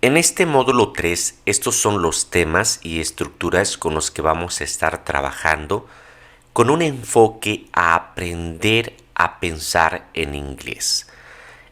En este módulo 3, estos son los temas y estructuras con los que vamos a estar trabajando con un enfoque a aprender a pensar en inglés.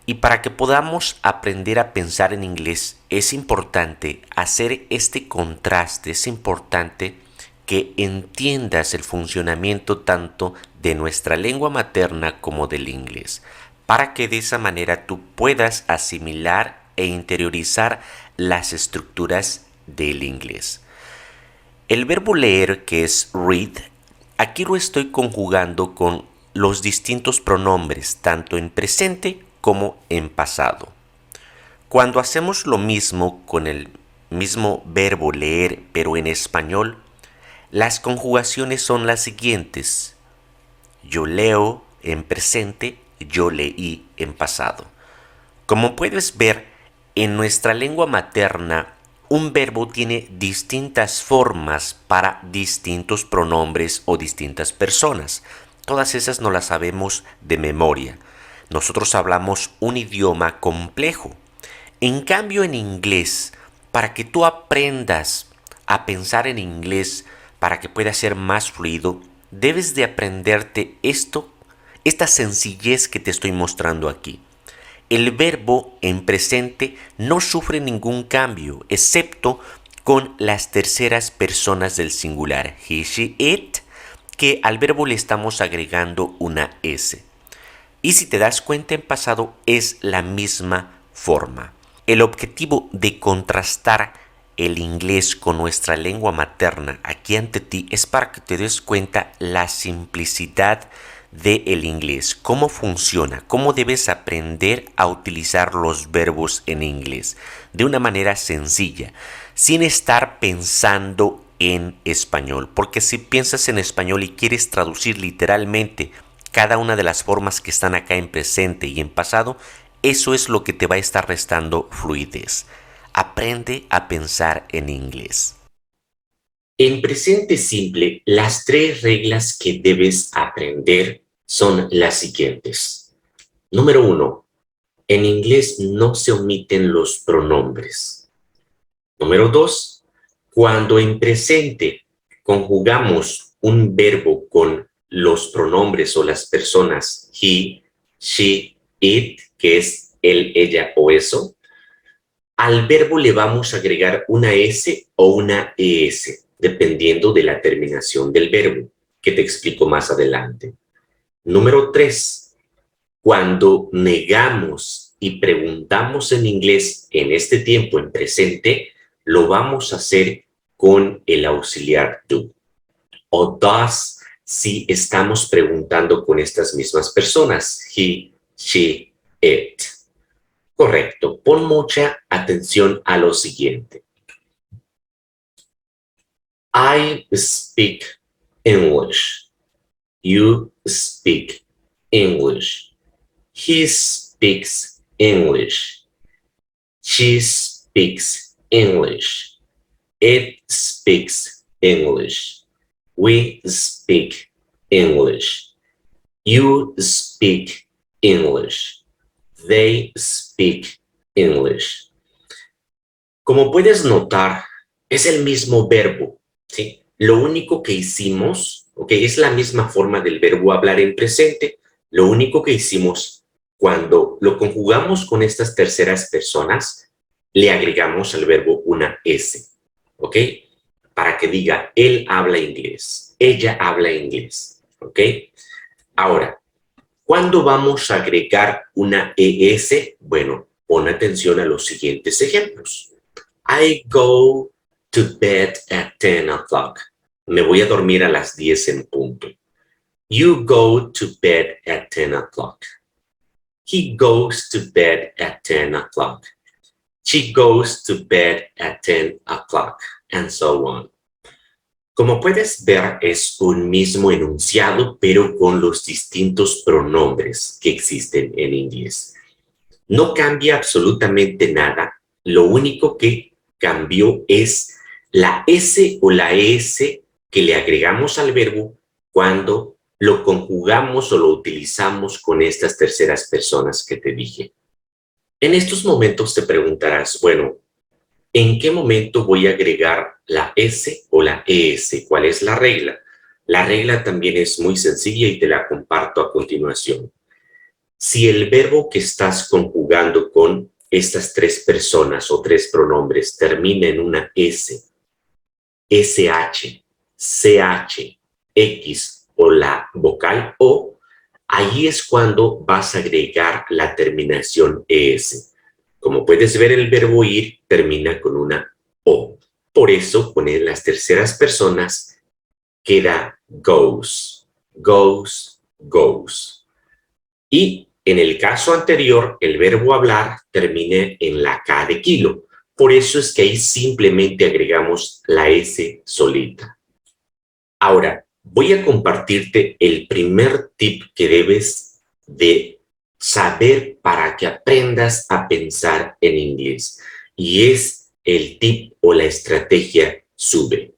Y para que podamos aprender a pensar en inglés es importante hacer este contraste, es importante que entiendas el funcionamiento tanto de nuestra lengua materna como del inglés, para que de esa manera tú puedas asimilar e interiorizar las estructuras del inglés. El verbo leer, que es read, aquí lo estoy conjugando con los distintos pronombres, tanto en presente como en pasado. Cuando hacemos lo mismo con el mismo verbo leer, pero en español, las conjugaciones son las siguientes. Yo leo en presente, yo leí en pasado. Como puedes ver, en nuestra lengua materna, un verbo tiene distintas formas para distintos pronombres o distintas personas. Todas esas no las sabemos de memoria. Nosotros hablamos un idioma complejo. En cambio, en inglés, para que tú aprendas a pensar en inglés, para que pueda ser más fluido, debes de aprenderte esta sencillez que te estoy mostrando aquí. El verbo en presente no sufre ningún cambio, excepto con las terceras personas del singular, he, she, it, que al verbo le estamos agregando una S. Y si te das cuenta, en pasado es la misma forma. El objetivo de contrastar el inglés con nuestra lengua materna aquí ante ti es para que te des cuenta la simplicidad del inglés, cómo funciona, cómo debes aprender a utilizar los verbos en inglés de una manera sencilla, sin estar pensando en español, porque si piensas en español y quieres traducir literalmente cada una de las formas que están acá en presente y en pasado, eso es lo que te va a estar restando fluidez. Aprende a pensar en inglés. En presente simple, las tres reglas que debes aprender son las siguientes. Número 1. En inglés no se omiten los pronombres. Número 2. Cuando en presente conjugamos un verbo con los pronombres o las personas he, she, it, que es él, ella o eso, al verbo le vamos a agregar una S o una ES, dependiendo de la terminación del verbo, que te explico más adelante. Número 3. Cuando negamos y preguntamos en inglés en este tiempo en presente, lo vamos a hacer con el auxiliar do. O does si estamos preguntando con estas mismas personas, he, she, it. Correcto. Pon mucha atención a lo siguiente. I speak English. You speak English. He speaks English. She speaks English. It speaks English. We speak English. You speak English. They speak English. Como puedes notar, es el mismo verbo, ¿sí? Lo único que hicimos, ¿ok? Es la misma forma del verbo hablar en presente. Lo único que hicimos cuando lo conjugamos con estas terceras personas, le agregamos al verbo una S, ¿ok? Para que diga, él habla inglés, ella habla inglés, ¿ok? Ahora, ¿cuándo vamos a agregar una ES? Bueno, pon atención a los siguientes ejemplos. I go to bed at 10 o'clock. Me voy a dormir a las 10 en punto. You go to bed at 10 o'clock. He goes to bed at 10 o'clock. She goes to bed at 10 o'clock, and so on. Como puedes ver, es un mismo enunciado, pero con los distintos pronombres que existen en inglés. No cambia absolutamente nada. Lo único que cambió es la S o la ES que le agregamos al verbo cuando lo conjugamos o lo utilizamos con estas terceras personas que te dije. En estos momentos te preguntarás, bueno, ¿En qué momento voy a agregar la S o la ES? ¿Cuál es la regla? La regla también es muy sencilla y te la comparto a continuación. Si el verbo que estás conjugando con estas tres personas o tres pronombres termina en una S, SH, CH, X o la vocal O, ahí es cuando vas a agregar la terminación ES. Como puedes ver, el verbo ir termina con una O. Por eso, poner las terceras personas queda goes, goes, goes. Y en el caso anterior, el verbo hablar termina en la K de kilo. Por eso es que ahí simplemente agregamos la S solita. Ahora, voy a compartirte el primer tip que debes de saber para que aprendas a pensar en inglés. Y es el tip o la estrategia SUBE.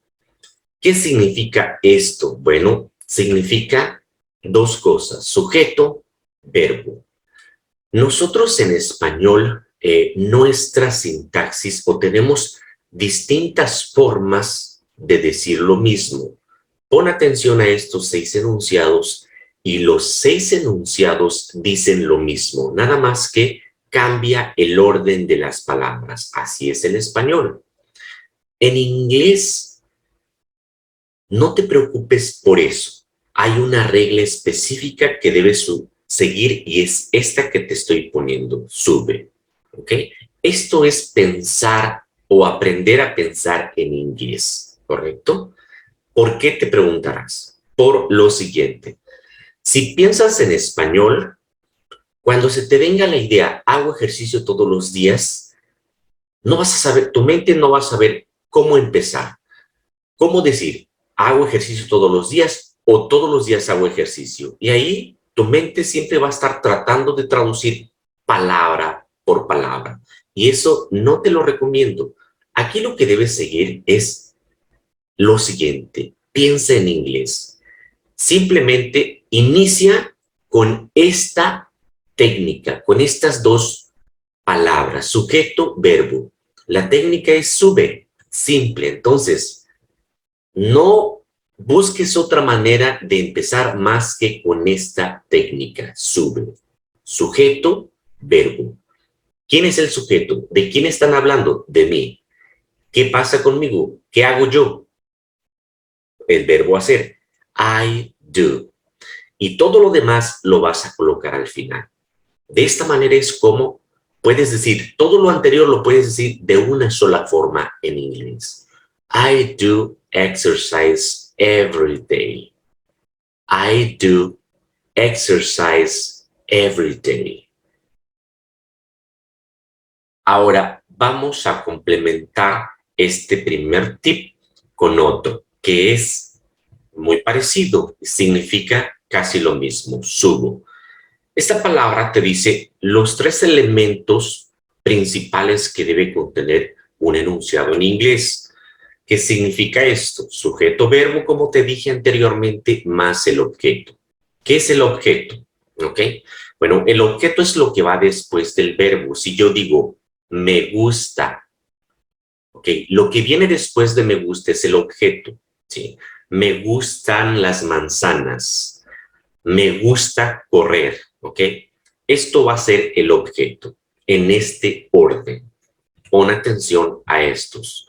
¿Qué significa esto? Bueno, significa dos cosas: sujeto, verbo. Nosotros en español, nuestra sintaxis o tenemos distintas formas de decir lo mismo. Pon atención a estos 6 enunciados y los 6 enunciados dicen lo mismo, nada más que cambia el orden de las palabras. Así es el español. En inglés, no te preocupes por eso. Hay una regla específica que debes seguir y es esta que te estoy poniendo, sube. ¿Ok? Esto es pensar o aprender a pensar en inglés, ¿correcto? ¿Por qué te preguntarás? Por lo siguiente. Si piensas en español, cuando se te venga la idea, hago ejercicio todos los días, no vas a saber, tu mente no va a saber cómo empezar. ¿Cómo decir? Hago ejercicio todos los días o todos los días hago ejercicio. Y ahí tu mente siempre va a estar tratando de traducir palabra por palabra. Y eso no te lo recomiendo. Aquí lo que debes seguir es lo siguiente. Piensa en inglés. Simplemente inicia con esta técnica, con estas dos palabras, sujeto, verbo. La técnica es sube, simple. Entonces, no busques otra manera de empezar más que con esta técnica, sube. Sujeto, verbo. ¿Quién es el sujeto? ¿De quién están hablando? De mí. ¿Qué pasa conmigo? ¿Qué hago yo? El verbo hacer. I do. Y todo lo demás lo vas a colocar al final. De esta manera es como puedes decir, todo lo anterior lo puedes decir de una sola forma en inglés. I do exercise every day. I do exercise every day. Ahora vamos a complementar este primer tip con otro que es muy parecido, significa casi lo mismo, subo. Esta palabra te dice los 3 elementos principales que debe contener un enunciado en inglés. ¿Qué significa esto? Sujeto, verbo, como te dije anteriormente, más el objeto. ¿Qué es el objeto? ¿Ok? Bueno, el objeto es lo que va después del verbo. Si yo digo, me gusta, ¿ok? Lo que viene después de me gusta es el objeto, ¿sí? Me gustan las manzanas. Me gusta correr, ¿ok? Esto va a ser el objeto en este orden. Pon atención a estos.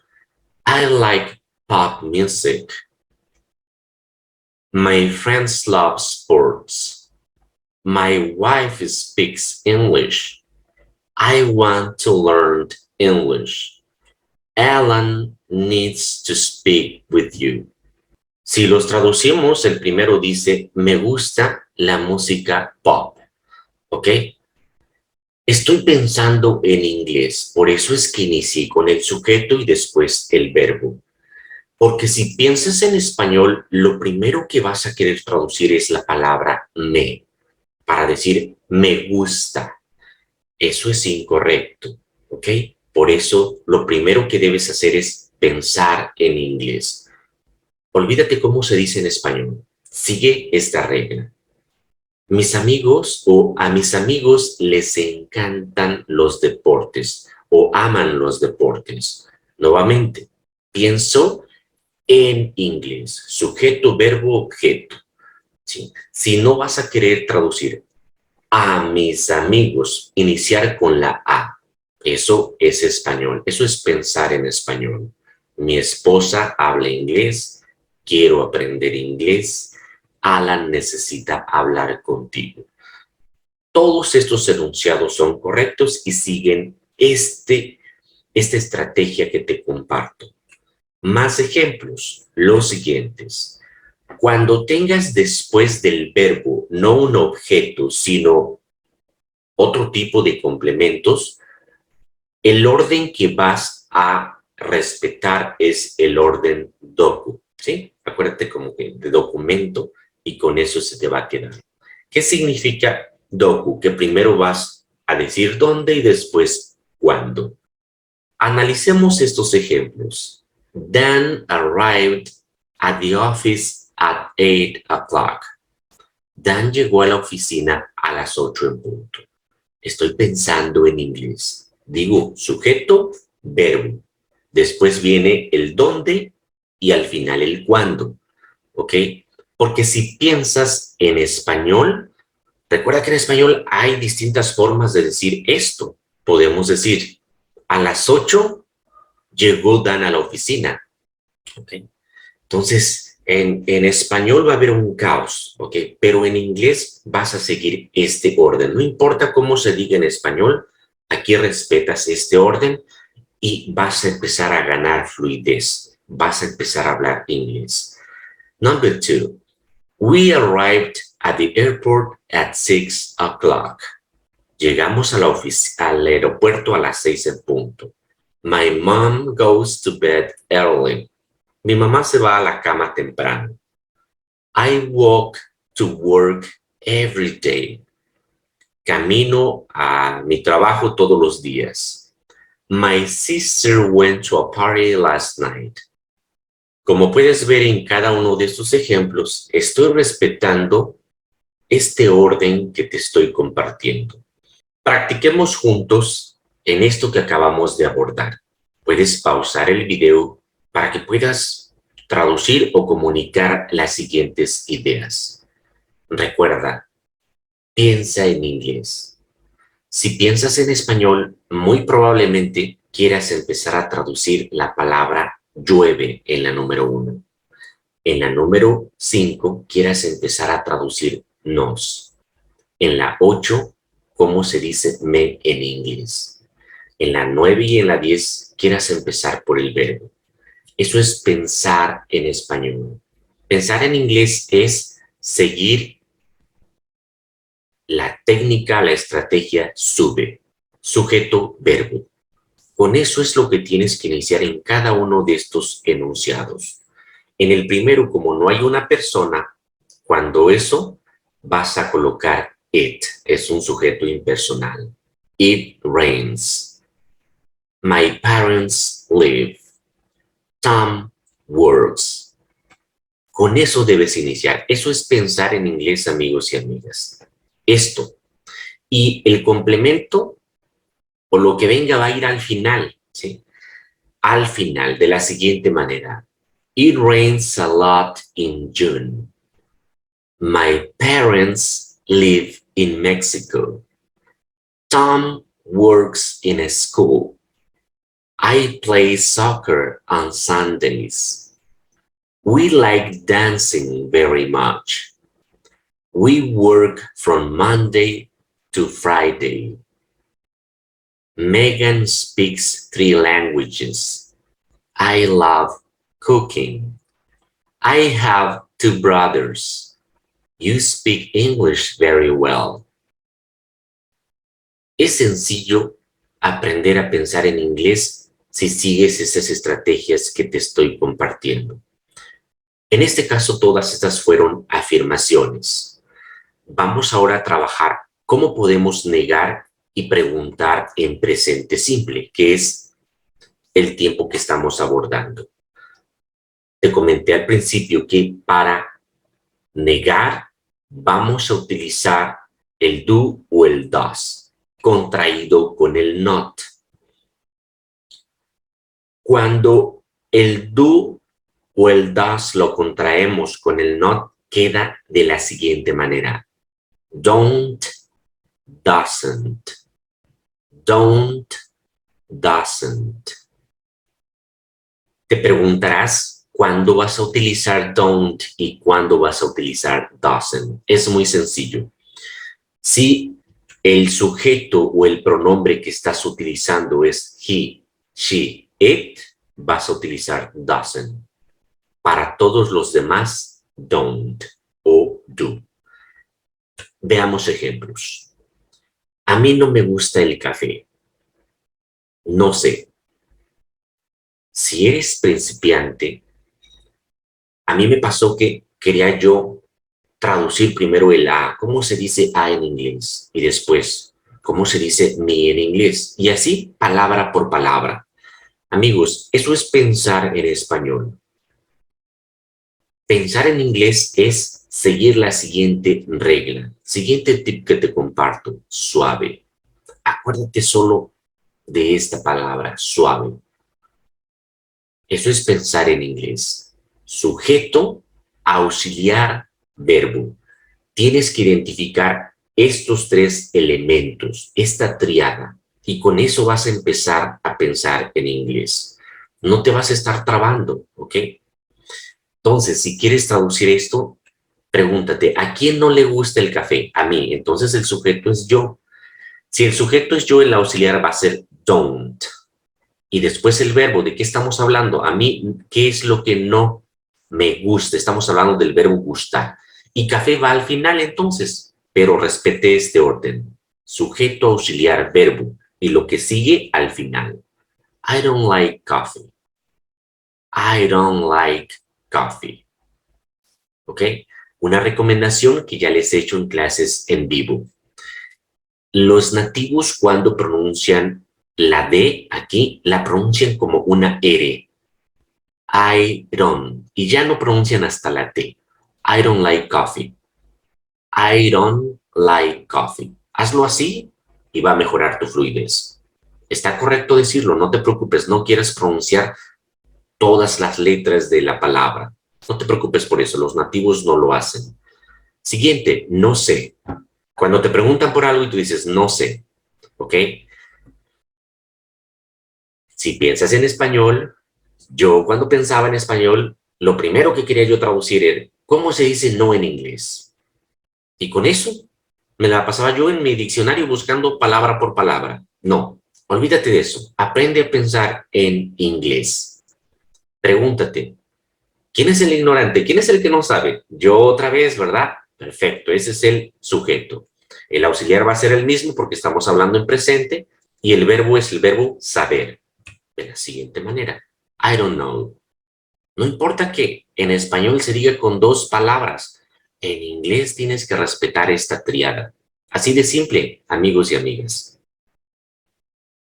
I like pop music. My friends love sports. My wife speaks English. I want to learn English. Alan needs to speak with you. Si los traducimos, el primero dice, me gusta la música pop, ¿ok? Estoy pensando en inglés, por eso es que inicié con el sujeto y después el verbo. Porque si piensas en español, lo primero que vas a querer traducir es la palabra me, para decir me gusta. Eso es incorrecto, ¿ok? Por eso lo primero que debes hacer es pensar en inglés. Olvídate cómo se dice en español. Sigue esta regla. Mis amigos o a mis amigos les encantan los deportes o aman los deportes. Nuevamente, pienso en inglés, sujeto, verbo, objeto. ¿Sí? Si no vas a querer traducir a mis amigos, iniciar con la A, eso es español, eso es pensar en español. Mi esposa habla inglés, quiero aprender inglés, Alan necesita hablar contigo. Todos estos enunciados son correctos y siguen esta estrategia que te comparto. Más ejemplos, los siguientes. Cuando tengas después del verbo no un objeto, sino otro tipo de complementos, el orden que vas a respetar es el orden docu, ¿sí? Acuérdate como que de documento y con eso se te va a quedar. ¿Qué significa docu? Que primero vas a decir dónde y después cuándo. Analicemos estos ejemplos. Dan arrived at the office at 8 o'clock. Dan llegó a la oficina a las 8 en punto. Estoy pensando en inglés. Digo sujeto, verbo. Después viene el dónde y al final el cuándo. ¿Ok? Porque si piensas en español, recuerda que en español hay distintas formas de decir esto. Podemos decir, a las 8 llegó Dan a la oficina. ¿Ok? Entonces, en español va a haber un caos, ¿ok? Pero en inglés vas a seguir este orden. No importa cómo se diga en español, aquí respetas este orden y vas a empezar a ganar fluidez. Vas a empezar a hablar inglés. Number 2. We arrived at the airport at 6 o'clock. Llegamos a al aeropuerto a las 6 en punto. My mom goes to bed early. Mi mamá se va a la cama temprano. I walk to work every day. Camino a mi trabajo todos los días. My sister went to a party last night. Como puedes ver en cada uno de estos ejemplos, estoy respetando este orden que te estoy compartiendo. Practiquemos juntos en esto que acabamos de abordar. Puedes pausar el video para que puedas traducir o comunicar las siguientes ideas. Recuerda, piensa en inglés. Si piensas en español, muy probablemente quieras empezar a traducir la palabra llueve en la número 1. En la número 5 quieras empezar a traducir nos. En la 8, cómo se dice me en inglés. En la 9 y en la 10 quieras empezar por el verbo. Eso es pensar en español. Pensar en inglés es seguir la técnica, la estrategia sube, sujeto, verbo. Con eso es lo que tienes que iniciar en cada uno de estos enunciados. En el primero, como no hay una persona, cuando eso vas a colocar it, es un sujeto impersonal. It rains. My parents live. Tom works. Con eso debes iniciar. Eso es pensar en inglés, amigos y amigas. Esto. Y el complemento o lo que venga va a ir al final, ¿sí? Al final, de la siguiente manera. It rains a lot in June. My parents live in Mexico. Tom works in a school. I play soccer on Sundays. We like dancing very much. We work from Monday to Friday. Megan speaks 3 languages. I love cooking. I have 2 brothers. You speak English very well. Es sencillo aprender a pensar en inglés si sigues esas estrategias que te estoy compartiendo. En este caso, todas estas fueron afirmaciones. Vamos ahora a trabajar cómo podemos negar y preguntar en presente simple, que es el tiempo que estamos abordando. Te comenté al principio que para negar vamos a utilizar el do o el does, contraído con el not. Cuando el do o el does lo contraemos con el not, queda de la siguiente manera. Don't, doesn't. Don't, doesn't. Te preguntarás cuándo vas a utilizar don't y cuándo vas a utilizar doesn't. Es muy sencillo. Si el sujeto o el pronombre que estás utilizando es he, she, it, vas a utilizar doesn't. Para todos los demás, don't o do. Veamos ejemplos. A mí no me gusta el café. No sé. Si eres principiante, a mí me pasó que quería yo traducir primero el a, ¿cómo se dice a en inglés? Y después, ¿cómo se dice me en inglés? Y así, palabra por palabra. Amigos, eso es pensar en español. Pensar en inglés es seguir la siguiente regla, siguiente tip que te comparto, suave. Acuérdate solo de esta palabra, suave. Eso es pensar en inglés. Sujeto, auxiliar, verbo. Tienes que identificar estos tres elementos, esta triada, y con eso vas a empezar a pensar en inglés. No te vas a estar trabando, ¿ok? Entonces, si quieres traducir esto, pregúntate, ¿a quién no le gusta el café? A mí. Entonces el sujeto es yo. Si el sujeto es yo, el auxiliar va a ser don't. Y después el verbo, ¿de qué estamos hablando? A mí, ¿qué es lo que no me gusta? Estamos hablando del verbo gustar. Y café va al final entonces, pero respete este orden. Sujeto, auxiliar, verbo. Y lo que sigue al final. I don't like coffee. I don't like coffee. ¿Ok? Una recomendación que ya les he hecho en clases en vivo. Los nativos cuando pronuncian la D aquí, la pronuncian como una R. I don't. Y ya no pronuncian hasta la T. I don't like coffee. I don't like coffee. Hazlo así y va a mejorar tu fluidez. Está correcto decirlo, no te preocupes, no quieras pronunciar todas las letras de la palabra. No te preocupes por eso, los nativos no lo hacen. Siguiente, no sé. Cuando te preguntan por algo y tú dices, no sé, ¿ok? Si piensas en español, yo cuando pensaba en español, lo primero que quería yo traducir era, ¿cómo se dice no en inglés? Y con eso me la pasaba yo en mi diccionario buscando palabra por palabra. No, olvídate de eso. Aprende a pensar en inglés. Pregúntate, ¿quién es el ignorante? ¿Quién es el que no sabe? Yo otra vez, ¿verdad? Perfecto, ese es el sujeto. El auxiliar va a ser el mismo porque estamos hablando en presente y el verbo es el verbo saber. De la siguiente manera, I don't know. No importa que en español se diga con dos palabras, en inglés tienes que respetar esta triada. Así de simple, amigos y amigas.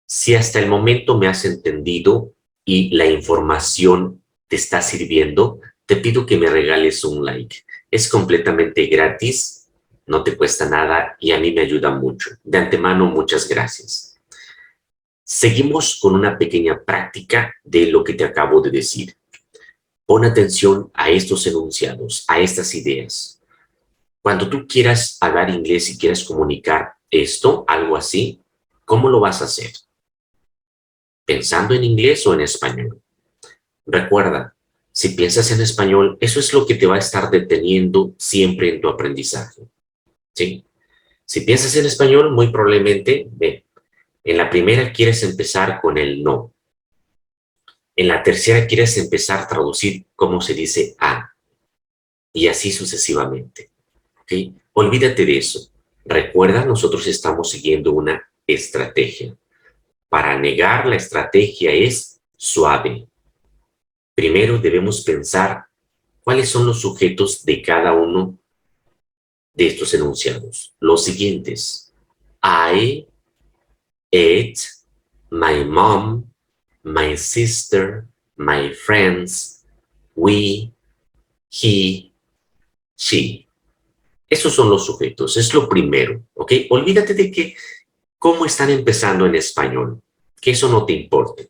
Si hasta el momento me has entendido y la información te está sirviendo, te pido que me regales un like. Es completamente gratis, no te cuesta nada y a mí me ayuda mucho. De antemano, muchas gracias. Seguimos con una pequeña práctica de lo que te acabo de decir. Pon atención a estos enunciados, a estas ideas. Cuando tú quieras hablar inglés y quieras comunicar esto, algo así, ¿cómo lo vas a hacer? ¿Pensando en inglés o en español? Recuerda, si piensas en español, eso es lo que te va a estar deteniendo siempre en tu aprendizaje. ¿Sí? Si piensas en español, muy probablemente, en la primera quieres empezar con el no. En la tercera quieres empezar a traducir cómo se dice a. Y así sucesivamente. ¿Okay? Olvídate de eso. Recuerda, nosotros estamos siguiendo una estrategia. Para negar la estrategia es suave. Primero debemos pensar cuáles son los sujetos de cada uno de estos enunciados. Los siguientes. I, it, my mom, my sister, my friends, we, he, she. Esos son los sujetos, es lo primero, ¿ok? Olvídate de que cómo están empezando en español, que eso no te importe.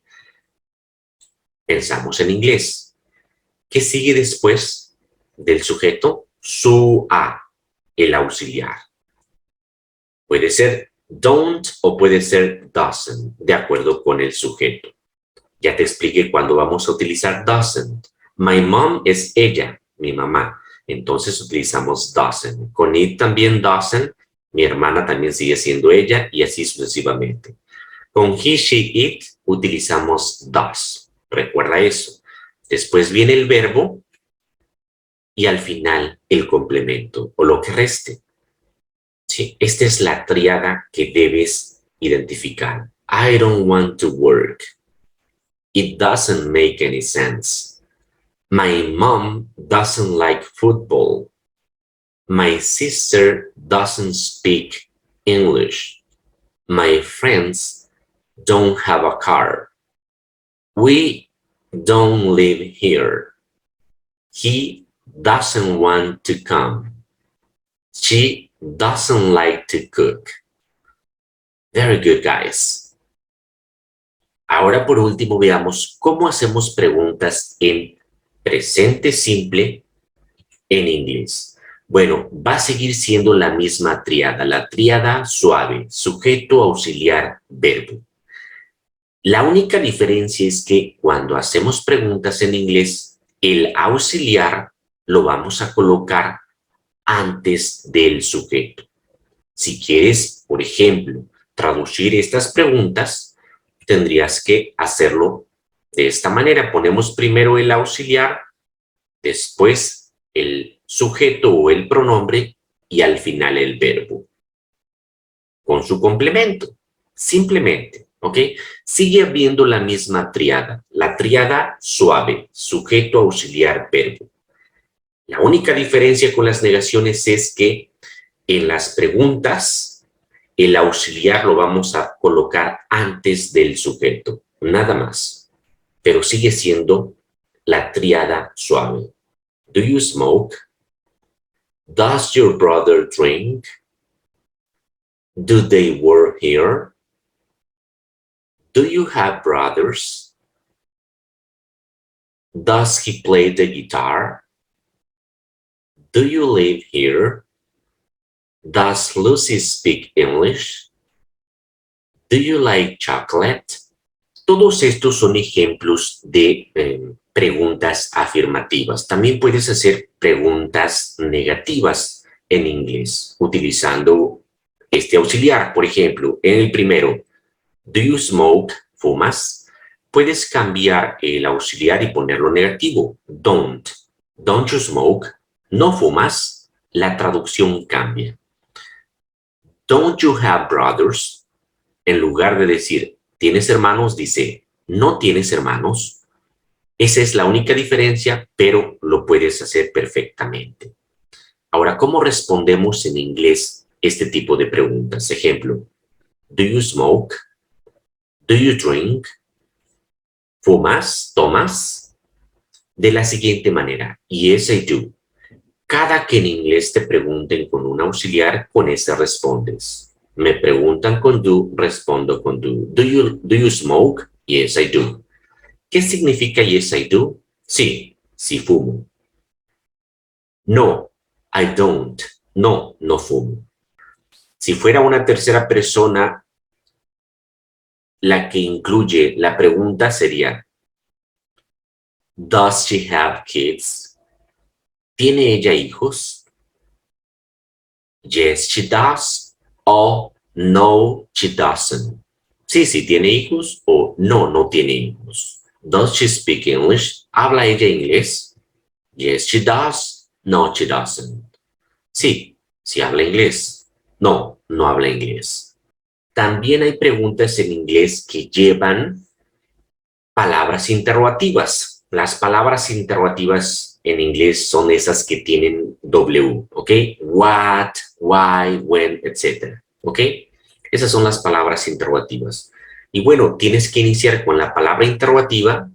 Pensamos en inglés. ¿Qué sigue después del sujeto? Su a, el auxiliar. Puede ser don't o puede ser doesn't, de acuerdo con el sujeto. Ya te expliqué cuándo vamos a utilizar doesn't. My mom es ella, mi mamá. Entonces utilizamos doesn't. Con it también doesn't. Mi hermana también sigue siendo ella y así sucesivamente. Con he, she, it utilizamos does. Recuerda eso. Después viene el verbo y al final el complemento o lo que reste. ¿Sí? Esta es la tríada que debes identificar. I don't want to work. It doesn't make any sense. My mom doesn't like football. My sister doesn't speak English. My friends don't have a car. We don't live here. He doesn't want to come. She doesn't like to cook. Very good, guys. Ahora, por último, veamos cómo hacemos preguntas en presente simple en inglés. Bueno, va a seguir siendo la misma tríada, la tríada suave, sujeto, auxiliar, verbo. La única diferencia es que cuando hacemos preguntas en inglés, el auxiliar lo vamos a colocar antes del sujeto. Si quieres, por ejemplo, traducir estas preguntas, tendrías que hacerlo de esta manera. Ponemos primero el auxiliar, después el sujeto o el pronombre y al final el verbo. Con su complemento, simplemente, ¿ok? Sigue habiendo la misma tríada, la tríada suave, sujeto, auxiliar, verbo. La única diferencia con las negaciones es que en las preguntas el auxiliar lo vamos a colocar antes del sujeto, nada más. Pero sigue siendo la tríada suave. Do you smoke? Does your brother drink? Do they work here? Do you have brothers? Does he play the guitar? Do you live here? Does Lucy speak English? Do you like chocolate? Todos estos son ejemplos de preguntas afirmativas. También puedes hacer preguntas negativas en inglés utilizando este auxiliar. Por ejemplo, en el primero, do you smoke? ¿Fumas? Puedes cambiar el auxiliar y ponerlo negativo. Don't. Don't you smoke? ¿No fumas? La traducción cambia. Don't you have brothers? En lugar de decir, ¿tienes hermanos? Dice, ¿no tienes hermanos? Esa es la única diferencia, pero lo puedes hacer perfectamente. Ahora, ¿cómo respondemos en inglés este tipo de preguntas? Ejemplo, do you smoke? Do you drink? ¿Fumas? ¿Tomas? De la siguiente manera, yes, I do. Cada que en inglés te pregunten con un auxiliar, con ese respondes. Me preguntan con do, respondo con do. Do you smoke? Yes, I do. ¿Qué significa yes, I do? Sí, sí fumo. No, I don't. No, no fumo. Si fuera una tercera persona, la que incluye la pregunta sería, does she have kids? ¿Tiene ella hijos? Yes, she does. O no, she doesn't. Sí, sí tiene hijos o no, no tiene hijos. Does she speak English? ¿Habla ella inglés? Yes, she does. No, she doesn't. Sí, sí habla inglés. No, no habla inglés. También hay preguntas en inglés que llevan palabras interrogativas. Las palabras interrogativas en inglés son esas que tienen W, ¿ok? What, why, when, etc. ¿Ok? Esas son las palabras interrogativas. Y bueno, tienes que iniciar con la palabra interrogativa,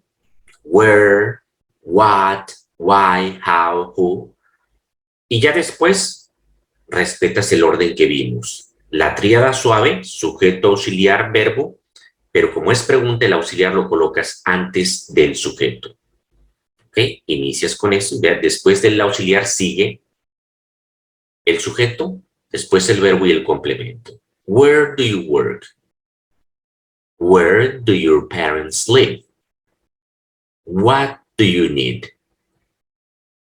where, what, why, how, who. Y ya después respetas el orden que vimos. La tríada suave, sujeto, auxiliar, verbo. pero como es pregunta, el auxiliar lo colocas antes del sujeto. ¿Ok? Inicias con eso y después del auxiliar sigue el sujeto, después el verbo y el complemento. Where do you work? Where do your parents live? What do you need?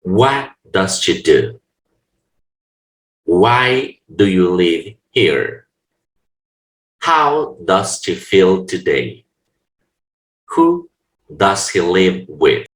What does she do? Why do you live here? How does she feel today? Who does he live with?